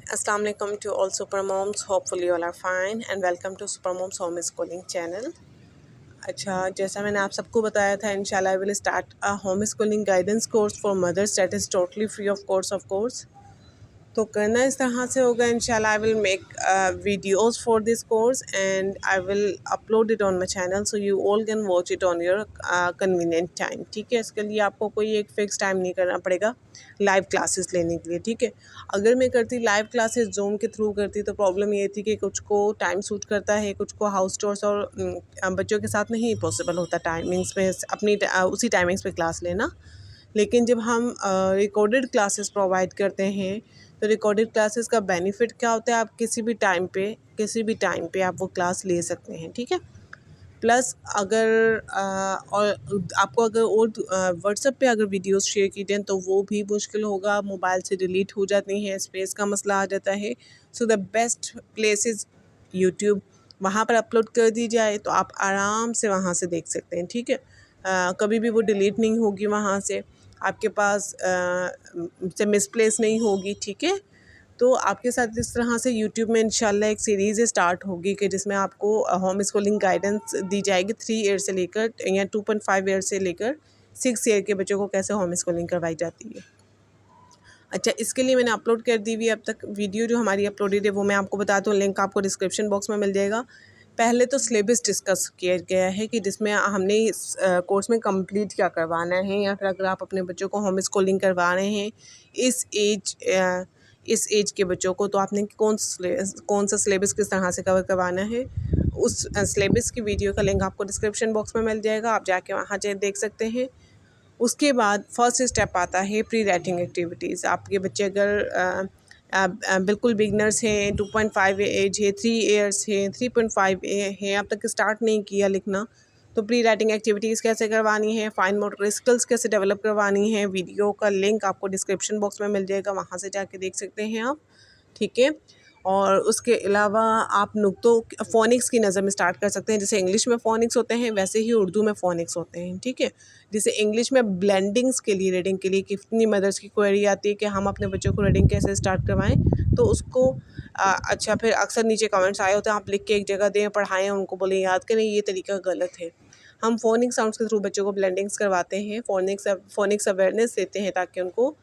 Assalamu alaikum to all super moms. Hopefully you all are fine and welcome to Super Moms Home Schooling channel. अच्छा, जैसा मैंने आप सबको बताया था, इंशाल्लाह I will start a home schooling guidance course for mothers that is totally free of course. तो करना इस तरह से होगा। इंशाल्लाह I will make videos for this course and I will upload it on my channel so you all can watch it on your convenient time. ठीक है, इसके लिए आपको कोई एक फ़िक्स टाइम नहीं करना पड़ेगा लाइव क्लासेस लेने के लिए। ठीक है, अगर मैं करती लाइव क्लासेस जूम के थ्रू करती तो प्रॉब्लम ये थी कि कुछ को टाइम सूट करता है, कुछ को हाउस टूर्स और बच्चों के साथ नहीं पॉसिबल होता टाइमिंग्स में अपनी उसी टाइमिंग्स पे क्लास लेना। लेकिन जब हम रिकॉर्डेड क्लासेस प्रोवाइड करते हैं तो रिकॉर्डेड क्लासेस का बेनिफिट क्या होता है, आप किसी भी टाइम पे आप वो क्लास ले सकते हैं। ठीक है, प्लस अगर और आपको अगर और व्हाट्सएप पे अगर वीडियोस शेयर की जाएँ तो वो भी मुश्किल होगा, मोबाइल से डिलीट हो जाती हैं, स्पेस का मसला आ जाता है। So the best place is YouTube. वहाँ पर अपलोड कर दी जाए तो आप आराम से वहाँ से देख सकते हैं। ठीक है, कभी भी वो डिलीट नहीं होगी, वहाँ से आपके पास से मिसप्लेस नहीं होगी। ठीक है, तो आपके साथ इस तरह से यूट्यूब में इंशाल्लाह एक सीरीज़ स्टार्ट होगी कि जिसमें आपको होम स्कूलिंग गाइडेंस दी जाएगी 3 ईयर से लेकर या 2.5 ईयर से लेकर 6 ईयर के बच्चों को कैसे होम स्कूलिंग करवाई जाती है। अच्छा, इसके लिए मैंने अपलोड कर दी हुई अब तक वीडियो जो हमारी अपलोडेड है वो मैं आपको बता दूँ, लिंक आपको डिस्क्रिप्शन बॉक्स में मिल जाएगा। पहले तो सिलेबस डिस्कस किया गया है कि जिसमें हमने इस कोर्स में कंप्लीट क्या करवाना है, या फिर अगर आप अपने बच्चों को होम स्कूलिंग करवा रहे हैं इस एज के बच्चों को, तो आपने कौन सा सिलेबस किस तरह से कवर करवाना है। उस सिलेबस की वीडियो का लिंक आपको डिस्क्रिप्शन बॉक्स में मिल जाएगा, आप जाके वहाँ से देख सकते हैं। उसके बाद फर्स्ट स्टेप आता है प्री राइटिंग एक्टिविटीज़। आपके बच्चे अगर बिल्कुल बिगनर्स हैं, 2.5 एज है, 3 ईयर्स है, 3.5 है, अब तक स्टार्ट नहीं किया लिखना, तो प्री राइटिंग एक्टिविटीज़ कैसे करवानी है, फाइन मोटर स्किल्स कैसे डेवलप करवानी है, वीडियो का लिंक आपको डिस्क्रिप्शन बॉक्स में मिल जाएगा, वहाँ से जाके देख सकते हैं आप। ठीक है, और उसके अलावा आप नुक्तों फ़ोनिक्स की नज़र में स्टार्ट कर सकते हैं। जैसे इंग्लिश में फ़ोनिक्स होते हैं वैसे ही उर्दू में फ़ोनिक्स होते हैं। ठीक है, जैसे इंग्लिश में ब्लेंडिंग्स के लिए, रीडिंग के लिए कितनी मदर्स की क्वेरी आती है कि हम अपने बच्चों को रीडिंग कैसे स्टार्ट करवाएं, तो उसको अच्छा, फिर अक्सर नीचे कमेंट्स आए होते हैं, आप लिख के एक जगह दें, पढ़ाएं, उनको बोलें याद करें, ये तरीका गलत है। हम फ़ोनिक साउंड्स के थ्रू बच्चों को ब्लेंडिंग्स करवाते हैं, फ़ोनिक्स अवेयरनेस देते हैं ताकि उनको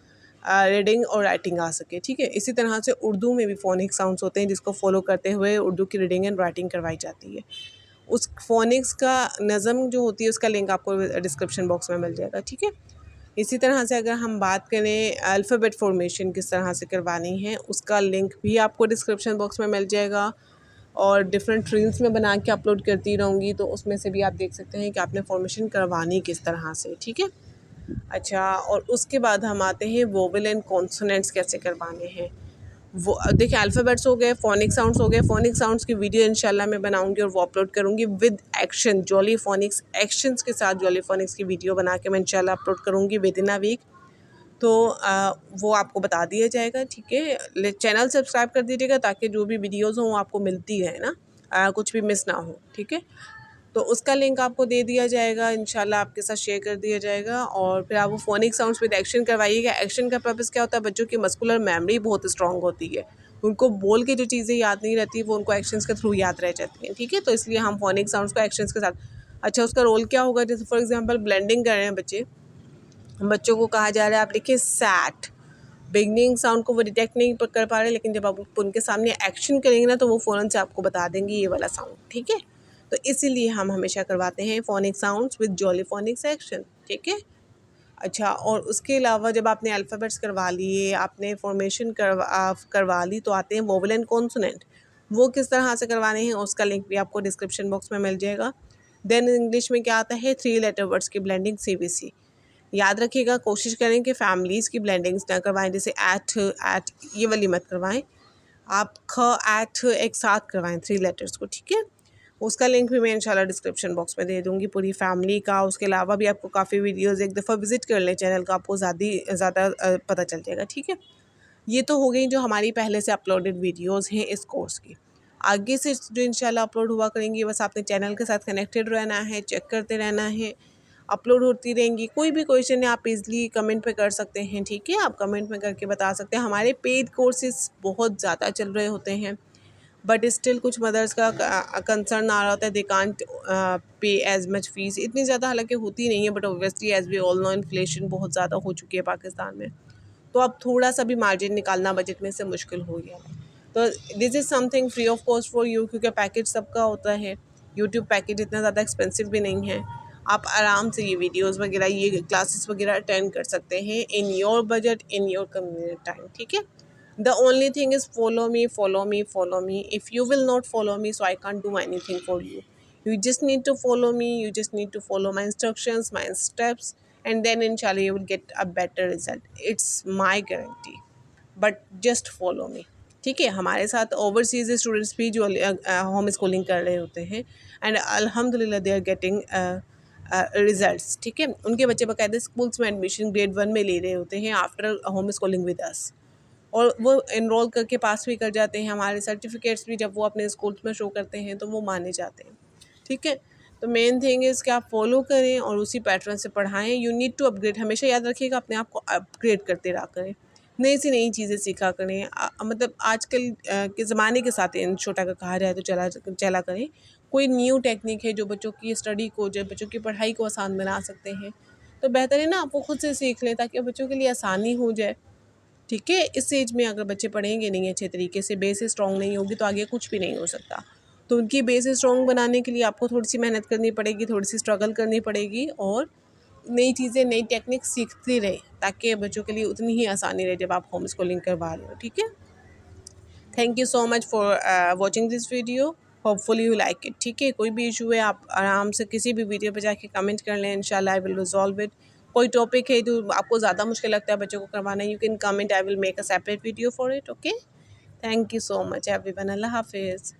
रीडिंग और राइटिंग आ सके। ठीक है, इसी तरह से उर्दू में भी फ़ोनिक साउंड्स होते हैं जिसको फॉलो करते हुए उर्दू की रीडिंग एंड राइटिंग करवाई जाती है। उस फ़ोनिक्स का नज़म जो होती है उसका लिंक आपको डिस्क्रिप्शन बॉक्स में मिल जाएगा। ठीक है, इसी तरह से अगर हम बात करें अल्फ़ाबेट फॉर्मेशन किस तरह से करवानी है, उसका लिंक भी आपको डिस्क्रिप्शन बॉक्स में मिल जाएगा, और डिफरेंट रील्स में बना के अपलोड करती रहूँगी, तो उसमें से भी आप देख सकते हैं कि आपने फॉर्मेशन करवानी किस तरह से। ठीक है, अच्छा, और उसके बाद हम आते हैं वोवेल एंड कॉन्सोनेंट्स कैसे करवाने हैं। वो देखिए, अल्फ़ाबेट्स हो गए, फ़ोनिक साउंड्स हो गए। फ़ोनिक साउंड्स की वीडियो इंशाल्लाह मैं बनाऊंगी और वो अपलोड करूंगी विद एक्शन, जॉली फ़ोनिक्स एक्शंस के साथ जॉली फ़ोनिक्स की वीडियो बना के मैं इंशाल्लाह अपलोड करूंगी विद इन अ वीक। तो वो आपको बता दिया जाएगा। ठीक है, चैनल सब्सक्राइब कर दीजिएगा ताकि जो भी वीडियोज़ हों आपको मिलती है ना, कुछ भी मिस ना हो। ठीक है, तो उसका लिंक आपको दे दिया जाएगा, इंशाल्लाह आपके साथ शेयर कर दिया जाएगा, और फिर आप वो फ़ोनिक साउंड्स विद एक्शन करवाइएगा। एक्शन का पर्पस क्या होता है, बच्चों की मस्कुलर मेमोरी बहुत स्ट्रॉन्ग होती है, उनको बोल के जो चीज़ें याद नहीं रहती वो उनको एक्शंस के थ्रू याद रह जाती हैं। ठीक है, तो इसलिए हम फ़ोनिक साउंड्स को एक्शंस के साथ। अच्छा, उसका रोल क्या होगा, जैसे फॉर एग्जांपल ब्लेंडिंग कर रहे हैं बच्चों को कहा जा रहा है आप लिखिए सैट। बिगनिंग साउंड को वो डिटेक्ट नहीं कर पा रहे, लेकिन जब आप उनके सामने एक्शन करेंगे ना तो वो फ़ौरन से आपको बता देंगे ये वाला साउंड। ठीक है, तो इसीलिए हम हमेशा करवाते हैं phonic sounds with Jolly Phonics action. ठीक है, अच्छा, और उसके अलावा जब आपने अल्फ़ाबेट्स करवा लिए, आपने फॉर्मेशन करवा ली, तो आते हैं वोवेल एंड कॉन्सोनेंट। वो किस तरह से करवाने हैं उसका लिंक भी आपको डिस्क्रिप्शन बॉक्स में मिल जाएगा। देन इंग्लिश में क्या आता है, 3 लेटर वर्ड्स की ब्लेंडिंग, CBC। याद रखिएगा, कोशिश करें कि फैमिलीज़ की ब्लेंडिंग्स ना करवाएं, जैसे एट ये वाली मत करवाएं, आप ख एट एक साथ करवाएं 3 लेटर्स को। ठीक है, उसका लिंक भी मैं इंशाल्लाह डिस्क्रिप्शन बॉक्स में दे दूँगी पूरी फैमिली का। उसके अलावा भी आपको काफ़ी वीडियोज़, एक दफ़ा विज़िट कर लें चैनल का, आपको ज़्यादा पता चल जाएगा। ठीक है, ये तो हो गई जो हमारी पहले से अपलोडेड वीडियोज़ हैं इस कोर्स की। आगे से जो इंशाल्लाह अपलोड हुआ करेंगी, बस आपने चैनल के साथ कनेक्टेड रहना है, चेक करते रहना है। अपलोड होती रहेंगी। कोई भी क्वेश्चन है आप इजीली कमेंट पे कर सकते हैं, ठीक है, आप कमेंट में करके बता सकते हैं। हमारे पेड कोर्सेज बहुत ज़्यादा चल रहे होते हैं, बट स्टिल कुछ मदर्स का कंसर्न आ रहा होता है, they can't pay as much fees. इतनी ज़्यादा हालांकि होती नहीं है, but obviously as we all know inflation बहुत ज़्यादा हो चुकी है पाकिस्तान में, तो अब थोड़ा सा भी मार्जिन निकालना बजट में से मुश्किल हो गया है। तो this is something free of cost for you, क्योंकि पैकेज सबका होता है। यूट्यूब पैकेज इतना ज़्यादा एक्सपेंसिव भी नहीं है, आप आराम से ये वीडियोस वगैरह, ये क्लासेस वगैरह अटेंड कर सकते हैं in your budget, in your convenient time, ठीक है। The only thing is follow me, follow me, follow me. If you will not follow me, so I can't do anything for you. You just need to follow me, you just need to follow my instructions, my steps, and then inshallah you will get a better result. It's my guarantee, but just follow me, ठीक है। हमारे साथ overseas students भी जो home schooling कर रहे होते हैं, एंड अल्हम्दुलिल्लाह दे आर गेटिंग रिजल्ट्स, ठीक है। उनके बच्चे बाकायदा स्कूल्स में एडमिशन ग्रेड 1 में ले रहे होते हैं after home schooling with us, और वो इनरोल करके पास भी कर जाते हैं। हमारे सर्टिफिकेट्स भी जब वो अपने स्कूल्स में शो करते हैं तो वो माने जाते हैं, ठीक है। तो मेन थिंग इज़ कि आप फॉलो करें और उसी पैटर्न से पढ़ाएं। यू नीड टू अपग्रेड, हमेशा याद रखिएगा, अपने आप को अपग्रेड करते रहा करें, नई से नई चीज़ें सीखा करें। मतलब आजकल के ज़माने के साथ इन छोटा का कहा जाए तो चला करें। कोई न्यू टेक्निक है जो बच्चों की स्टडी को, जो बच्चों की पढ़ाई को आसान बना सकते हैं, तो बेहतर है ना आप वो खुद से सीख लें, ताकि बच्चों के लिए आसानी हो जाए, ठीक है। इस एज में अगर बच्चे पढ़ेंगे नहीं अच्छे तरीके से, बेस स्ट्रॉन्ग नहीं होगी, तो आगे कुछ भी नहीं हो सकता। तो उनकी बेस स्ट्रॉन्ग बनाने के लिए आपको थोड़ी सी मेहनत करनी पड़ेगी, थोड़ी सी स्ट्रगल करनी पड़ेगी, और नई चीज़ें, नई टेक्निक सीखते रहे, ताकि बच्चों के लिए उतनी ही आसानी रहे जब आप होम स्कूलिंग करवा रहे हो, ठीक है। Thank you so much for watching this video, hopefully you like it, ठीक है। कोई भी इशू है आप आराम से किसी भी वीडियो पे जाके कमेंट कर लें, इंशाल्लाह आई विल रिजॉल्व इट। कोई टॉपिक है जो आपको ज़्यादा मुश्किल लगता है बच्चों को करवाना, you can comment, I will make a separate video for it, okay. Thank you so much everyone, अल्लाह हाफिज़।